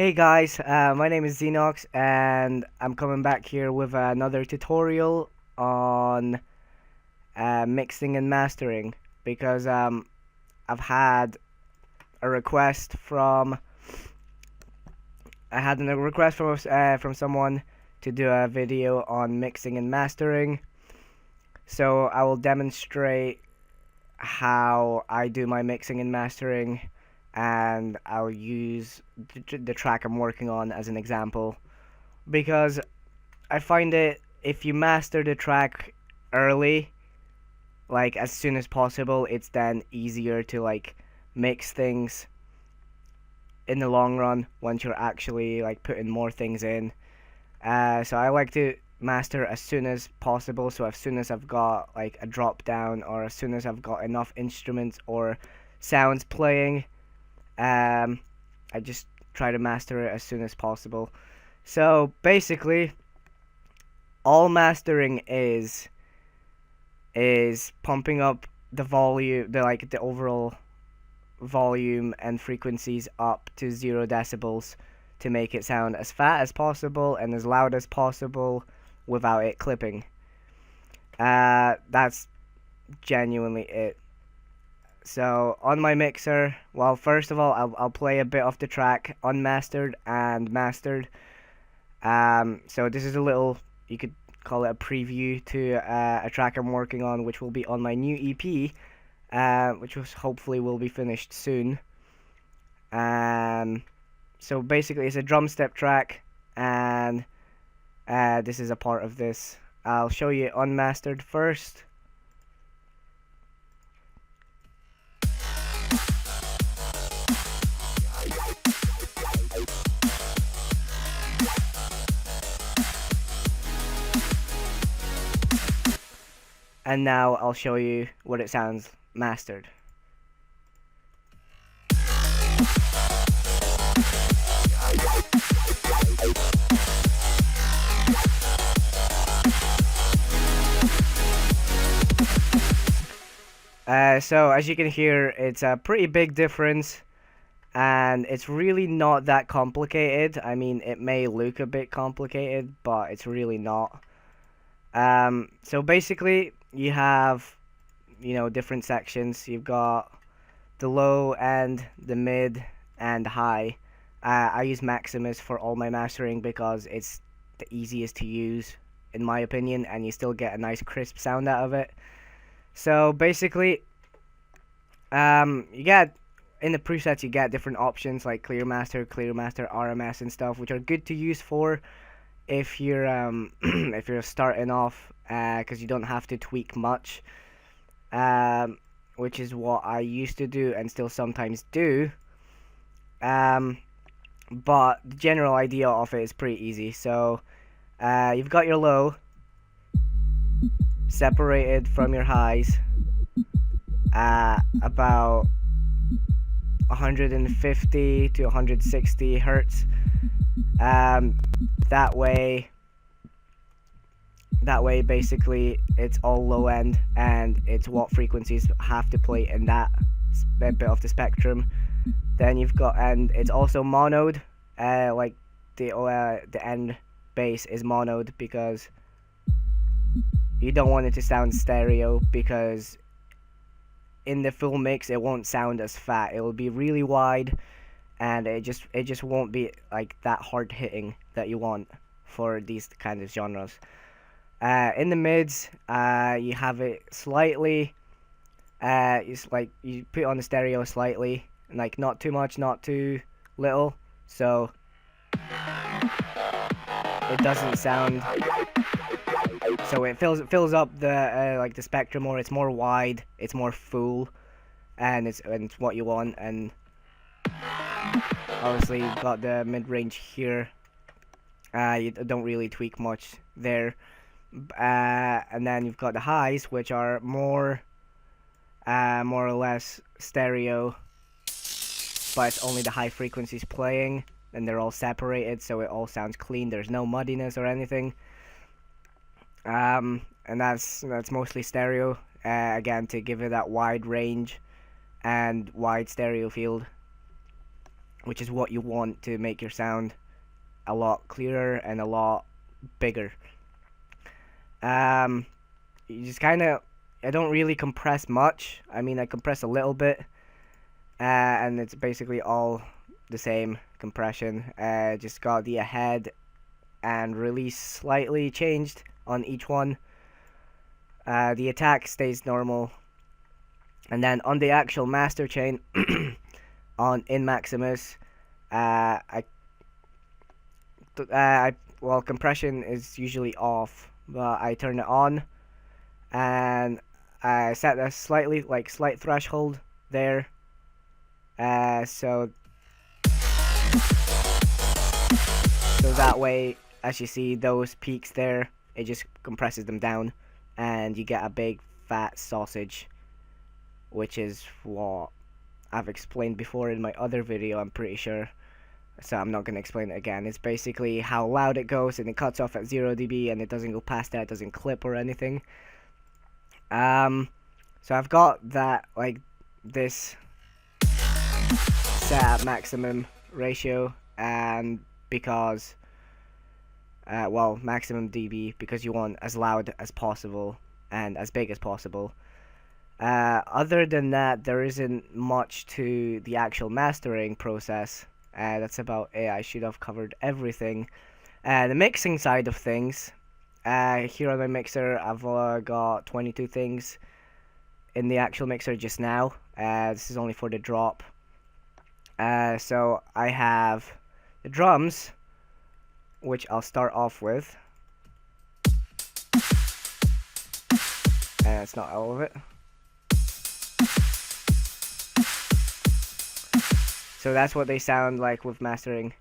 Hey guys, my name is ZENOX and I'm coming back here with another tutorial on mixing and mastering because I've had a request from from someone to do a video on mixing and mastering. So I will demonstrate how I do my mixing and mastering, and I'll use the track I'm working on as an example because I find it, if you master the track early, like as soon as possible, it's then easier to like mix things in the long run once you're actually like putting more things in. So I like to master as soon as possible. So as soon as I've got like a drop down, or as soon as I've got enough instruments or sounds playing, I just try to master it as soon as possible. So basically, all mastering is pumping up the volume, the overall volume and frequencies up to 0 decibels to make it sound as fat as possible and as loud as possible without it clipping. That's genuinely it. So on my mixer, well, first of all, I'll play a bit of the track unmastered and mastered. So this is a little, you could call it a preview to a track I'm working on, which will be on my new EP, which hopefully will be finished soon. So basically, it's a drum step track, and this is a part of this. I'll show you unmastered first. And now I'll show you what it sounds mastered. So as you can hear, it's a pretty big difference, and it's really not that complicated. I mean, it may look a bit complicated, but it's really not. So basically, you have, different sections. You've got the low end, the mid, and high. I use Maximus for all my mastering because it's the easiest to use, in my opinion, and you still get a nice crisp sound out of it. So basically, you get, in the presets, you get different options like Clearmaster, RMS, and stuff, which are good to use for if you're if you're starting off, because you don't have to tweak much, which is what I used to do and still sometimes do. But the general idea of it is pretty easy. So you've got your low separated from your highs about 150 to 160 hertz. That way basically it's all low end, and it's what frequencies have to play in that bit of the spectrum. Then you've got, and it's also monoed, like the end bass is monoed because you don't want it to sound stereo, because in the full mix it won't sound as fat. It will be really wide, and it just won't be like that hard hitting that you want for these kind of genres. In the mids, you have it slightly, it's like you put it on the stereo slightly, like not too much, not too little, so it doesn't sound, so it fills up the like the spectrum more. It's more wide, it's more full, and it's what you want. And obviously you've got the mid-range here. You don't really tweak much there. And then you've got the highs, which are more or less stereo, but it's only the high frequencies playing, and they're all separated, so it all sounds clean. There's no muddiness or anything. And that's mostly stereo, again, to give it that wide range and wide stereo field. which is what you want to make your sound a lot clearer and a lot bigger. You just kind of, I don't really compress much. I mean, I compress a little bit, and it's basically all the same compression. Just got the ahead and release slightly changed on each one. The attack stays normal, and then on the actual master chain on in Maximus, well, compression is usually off, but I turn it on, and I set a slight threshold there, so that way, as you see those peaks there, it just compresses them down, and you get a big fat sausage, which is what I've explained before in my other video, I'm pretty sure. So I'm not going to explain it again. It's basically how loud it goes, and it cuts off at 0 dB, and it doesn't go past that, it doesn't clip or anything. So I've got that, like, this set at maximum ratio, and because, well, maximum dB, because you want as loud as possible, and as big as possible. Other than that, there isn't much to the actual mastering process. That's about it. I should have covered everything. The mixing side of things, here on my mixer, I've got 22 things in the actual mixer just now. This is only for the drop. So I have the drums, which I'll start off with. And it's not all of it. So that's what they sound like with mastering,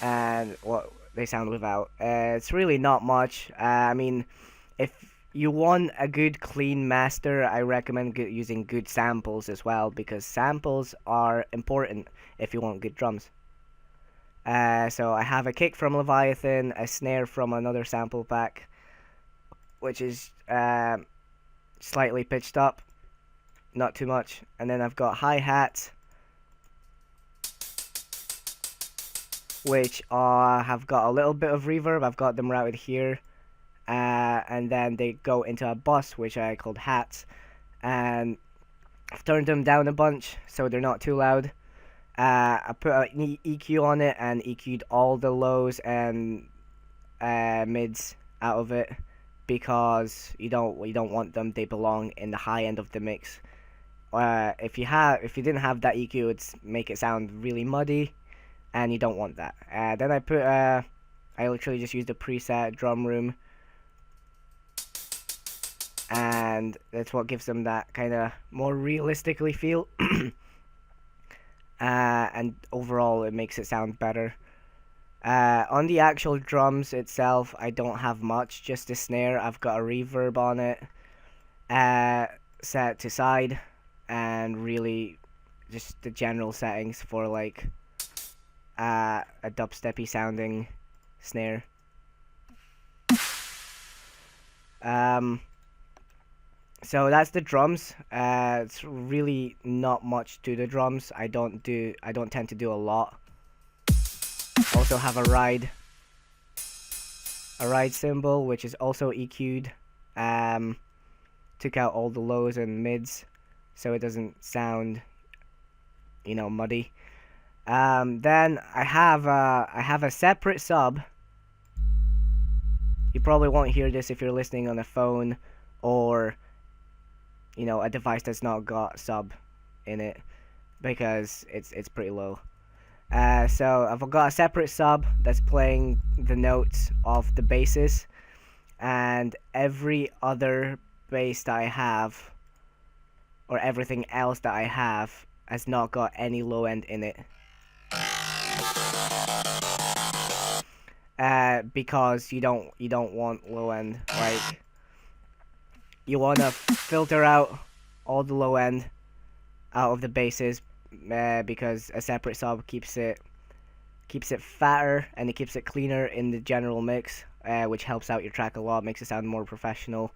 and what they sound without. It's really not much. I mean, if you want a good clean master, I recommend using good samples as well, because samples are important if you want good drums. So I have a kick from Leviathan, a snare from another sample pack, which is slightly pitched up. Not too much. And then I've got hi-hats, which have got a little bit of reverb. I've got them routed here, and then they go into a bus, which I called hats, and I've turned them down a bunch so they're not too loud. I put an EQ on it and EQ'd all the lows and mids out of it, because you don't want them. They belong in the high end of the mix. If you didn't have that EQ, it'd make it sound really muddy, and you don't want that. Then I literally just used the preset drum room, and that's what gives them that kind of more realistically feel. And overall, it makes it sound better. On the actual drums itself, I don't have much, just the snare. I've got a reverb on it, set to side, and really just the general settings for like a dubsteppy sounding snare. So that's the drums. It's really not much to the drums. I don't tend to do a lot. Also have a ride cymbal, which is also EQ'd. Took out all the lows and mids, so it doesn't sound, muddy. Then I have a separate sub. You probably won't hear this if you're listening on a phone or a device that's not got sub in it, because it's pretty low. So I've got a separate sub that's playing the notes of the basses, and every other bass that I have, or everything else that I have, has not got any low end in it. Because you don't want low end. Like, you want to filter out all the low end out of the basses, because a separate sub keeps it fatter, and it keeps it cleaner in the general mix, which helps out your track a lot, makes it sound more professional.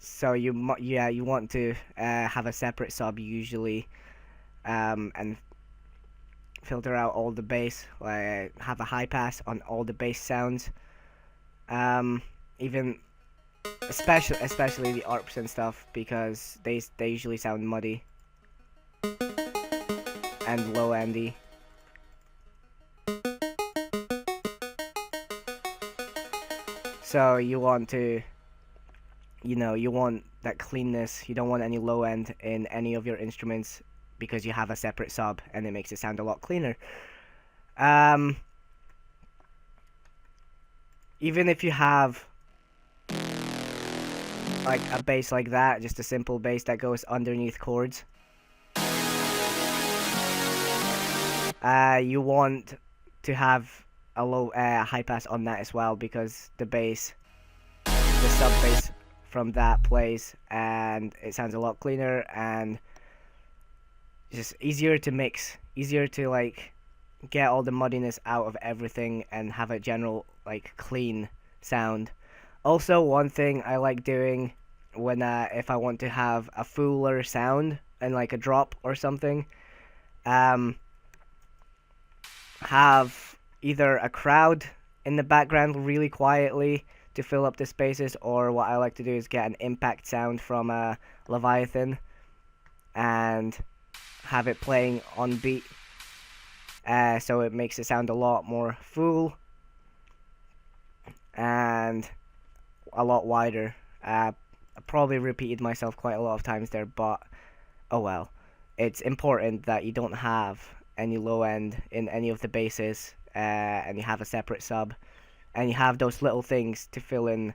So you want to have a separate sub usually, and filter out all the bass, like have a high pass on all the bass sounds, even especially the ARPs and stuff, because they usually sound muddy and low endy. So you want to, you want that cleanness. You don't want any low end in any of your instruments, because you have a separate sub and it makes it sound a lot cleaner. Even if you have like a bass like that, just a simple bass that goes underneath chords, you want to have a low high pass on that as well, because the bass, the sub bass from that plays and it sounds a lot cleaner and just easier to mix, easier to like get all the muddiness out of everything and have a general like clean sound. Also, one thing I like doing when if I want to have a fuller sound and like a drop or something, have either a crowd in the background really quietly to fill up the spaces, or what I like to do is get an impact sound from a Leviathan and have it playing on beat, so it makes it sound a lot more full and a lot wider. I probably repeated myself quite a lot of times there, but oh well. It's important that you don't have any low end in any of the basses, and you have a separate sub, and you have those little things to fill in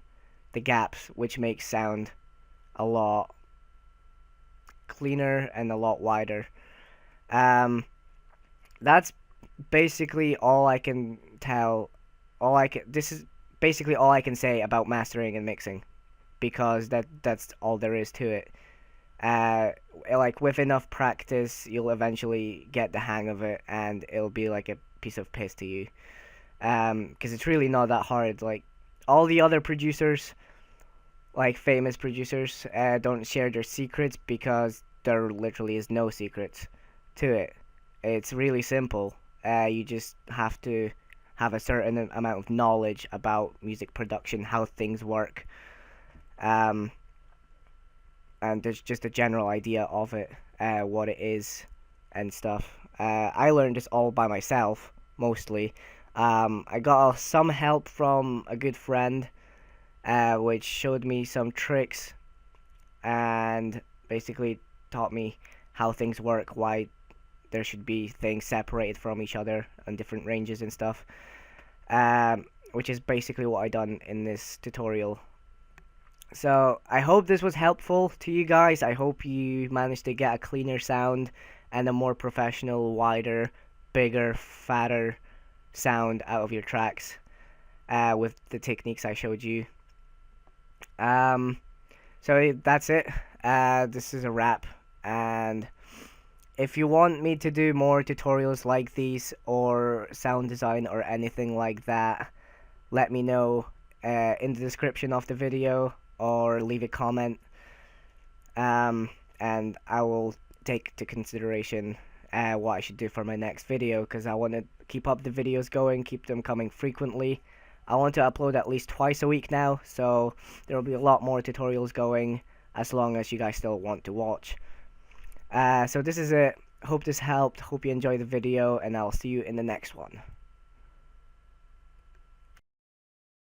the gaps, which makes sound a lot cleaner and a lot wider. That's basically all I can tell. This is basically all I can say about mastering and mixing, because that's all there is to it. Like with enough practice, you'll eventually get the hang of it, and it'll be like a piece of piss to you. Because it's really not that hard. Like all the other producers, like famous producers, don't share their secrets, because there literally is no secrets to it. It's really simple. You just have to have a certain amount of knowledge about music production, how things work, and there's just a general idea of it, what it is and stuff. I learned this all by myself, mostly. I got some help from a good friend, which showed me some tricks and basically taught me how things work, why there should be things separated from each other on different ranges and stuff, which is basically what I done in this tutorial. So I hope this was helpful to you guys. I hope you managed to get a cleaner sound and a more professional, wider, bigger, fatter sound out of your tracks, with the techniques I showed you. So that's it. This is a wrap, and if you want me to do more tutorials like these, or sound design or anything like that, let me know in the description of the video, or leave a comment, and I will take to consideration what I should do for my next video, because I want to keep up the videos going, keep them coming frequently. I want to upload at least twice a week now, so there will be a lot more tutorials going, as long as you guys still want to watch. So this is it. Hope this helped. Hope you enjoyed the video, and I'll see you in the next one.